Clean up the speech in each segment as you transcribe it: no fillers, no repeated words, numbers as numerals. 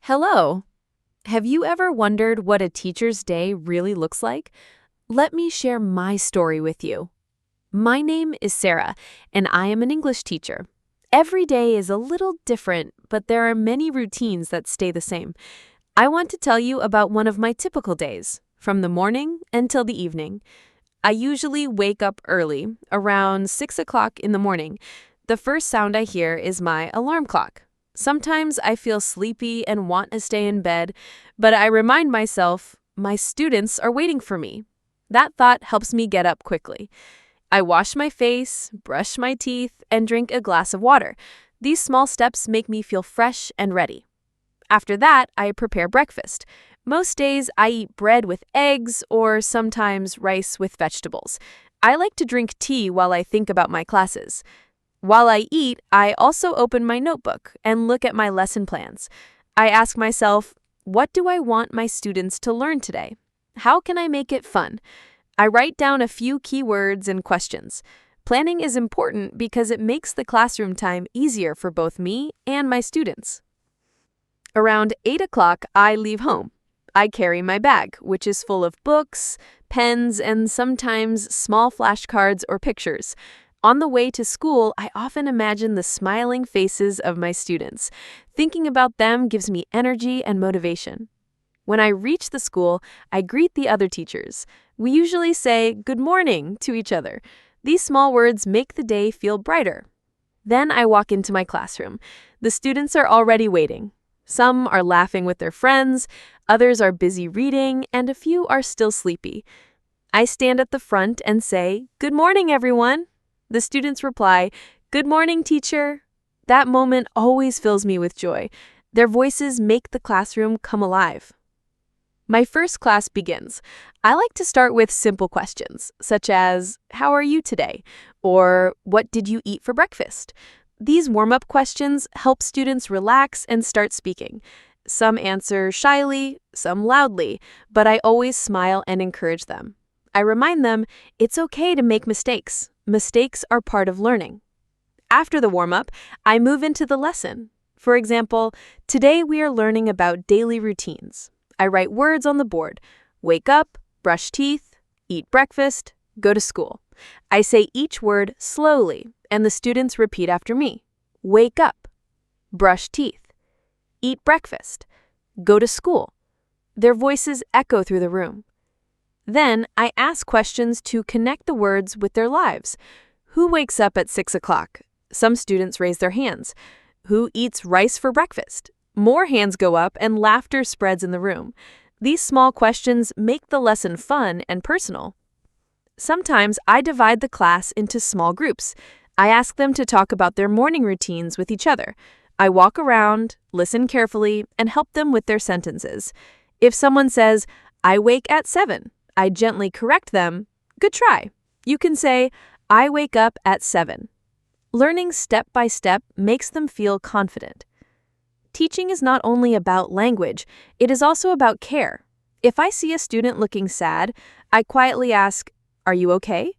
Hello. Have you ever wondered what a teacher's day really looks like? Let me share my story with you. My name is Sarah, and I am an English teacher. Every day is a little different, but there are many routines that stay the same. I want to tell you about one of my typical days, from the morning until the evening. I usually wake up early, around 6 o'clock in the morning. The first sound I hear is my alarm clock. Sometimes I feel sleepy and want to stay in bed, but I remind myself, my students are waiting for me. That thought helps me get up quickly. I wash my face, brush my teeth, and drink a glass of water. These small steps make me feel fresh and ready. After that, I prepare breakfast. Most days, I eat bread with eggs or sometimes rice with vegetables. I like to drink tea while I think about my classes. While I eat, I also open my notebook and look at my lesson plans. I ask myself, what do I want my students to learn today? How can I make it fun? I write down a few key words and questions. Planning is important because it makes the classroom time easier for both me and my students. Around 8 o'clock, I leave home. I carry my bag, which is full of books, pens, and sometimes small flashcards or pictures. On the way to school, I often imagine the smiling faces of my students. Thinking about them gives me energy and motivation. When I reach the school, I greet the other teachers. We usually say good morning to each other. These small words make the day feel brighter. Then I walk into my classroom. The students are already waiting. Some are laughing with their friends, others are busy reading, and a few are still sleepy. I stand at the front and say, "Good morning, everyone." The students reply, "Good morning, teacher." That moment always fills me with joy. Their voices make the classroom come alive. My first class begins. I like to start with simple questions, such as, "How are you today?" or "What did you eat for breakfast?" These warm-up questions help students relax and start speaking. Some answer shyly, some loudly, but I always smile and encourage them. I remind them it's okay to make mistakes. Mistakes are part of learning. After the warm-up, I move into the lesson. For example, today we are learning about daily routines. I write words on the board: wake up, brush teeth, eat breakfast, go to school. I say each word slowly, and the students repeat after me. Wake up, brush teeth, eat breakfast, go to school. Their voices echo through the room. Then I ask questions to connect the words with their lives. Who wakes up at 6 o'clock? Some students raise their hands. Who eats rice for breakfast? More hands go up and laughter spreads in the room. These small questions make the lesson fun and personal. Sometimes I divide the class into small groups. I ask them to talk about their morning routines with each other. I walk around, listen carefully, and help them with their sentences. If someone says, "I wake at 7," I gently correct them. Good try. You can say, "I wake up at 7." Learning step by step makes them feel confident. Teaching is not only about language, it is also about care. If I see a student looking sad, I quietly ask, "Are you okay?"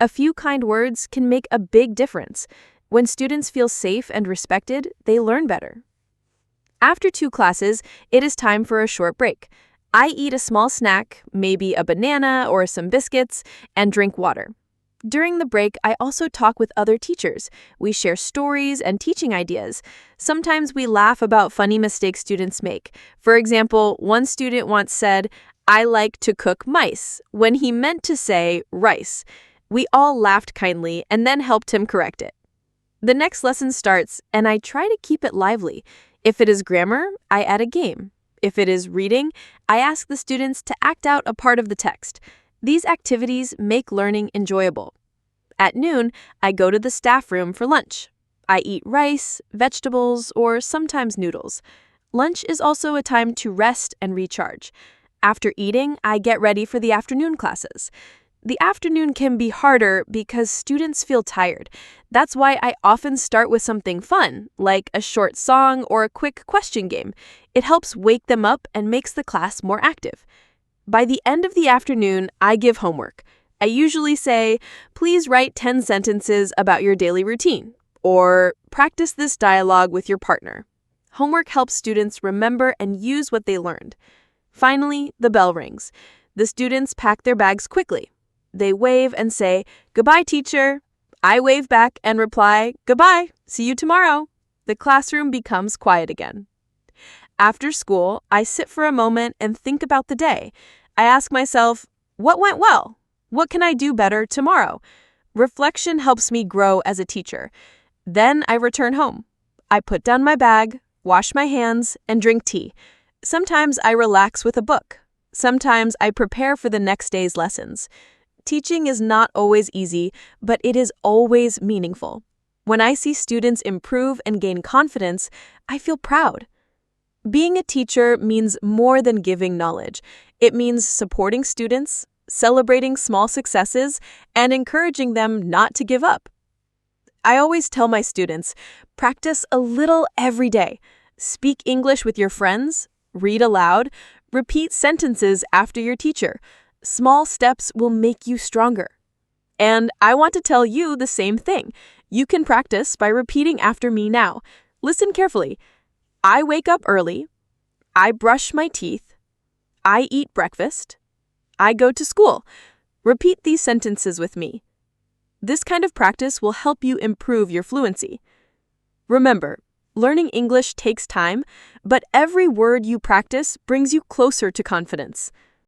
A few kind words can make a big difference. When students feel safe and respected, they learn better. After 2 classes, it is time for a short break. I eat a small snack, maybe a banana or some biscuits, and drink water. During the break, I also talk with other teachers. We share stories and teaching ideas. Sometimes we laugh about funny mistakes students make. For example, one student once said, "I like to cook mice," when he meant to say rice. We all laughed kindly and then helped him correct it. The next lesson starts, and I try to keep it lively. If it is grammar, I add a game. If it is reading, I ask the students to act out a part of the text. These activities make learning enjoyable. At noon, I go to the staff room for lunch. I eat rice, vegetables, or sometimes noodles. Lunch is also a time to rest and recharge. After eating, I get ready for the afternoon classes. The afternoon can be harder because students feel tired. That's why I often start with something fun, like a short song or a quick question game. It helps wake them up and makes the class more active. By the end of the afternoon, I give homework. I usually say, "Please write 10 sentences about your daily routine," or "Practice this dialogue with your partner." Homework helps students remember and use what they learned. Finally, the bell rings. The students pack their bags quickly. They wave and say, "Goodbye, teacher." I wave back and reply, "Goodbye, see you tomorrow." The classroom becomes quiet again. After school, I sit for a moment and think about the day. I ask myself, what went well? What can I do better tomorrow? Reflection helps me grow as a teacher. Then I return home. I put down my bag, wash my hands, and drink tea. Sometimes I relax with a book. Sometimes I prepare for the next day's lessons. Teaching is not always easy, but it is always meaningful. When I see students improve and gain confidence, I feel proud. Being a teacher means more than giving knowledge. It means supporting students, celebrating small successes, and encouraging them not to give up. I always tell my students, practice a little every day. Speak English with your friends, read aloud, repeat sentences after your teacher. Small steps will make you stronger. And I want to tell you the same thing. You can practice by repeating after me now. Listen carefully. I wake up early. I brush my teeth. I eat breakfast. I go to school. Repeat these sentences with me. This kind of practice will help you improve your fluency. Remember, learning English takes time, but every word you practice brings you closer to confidence.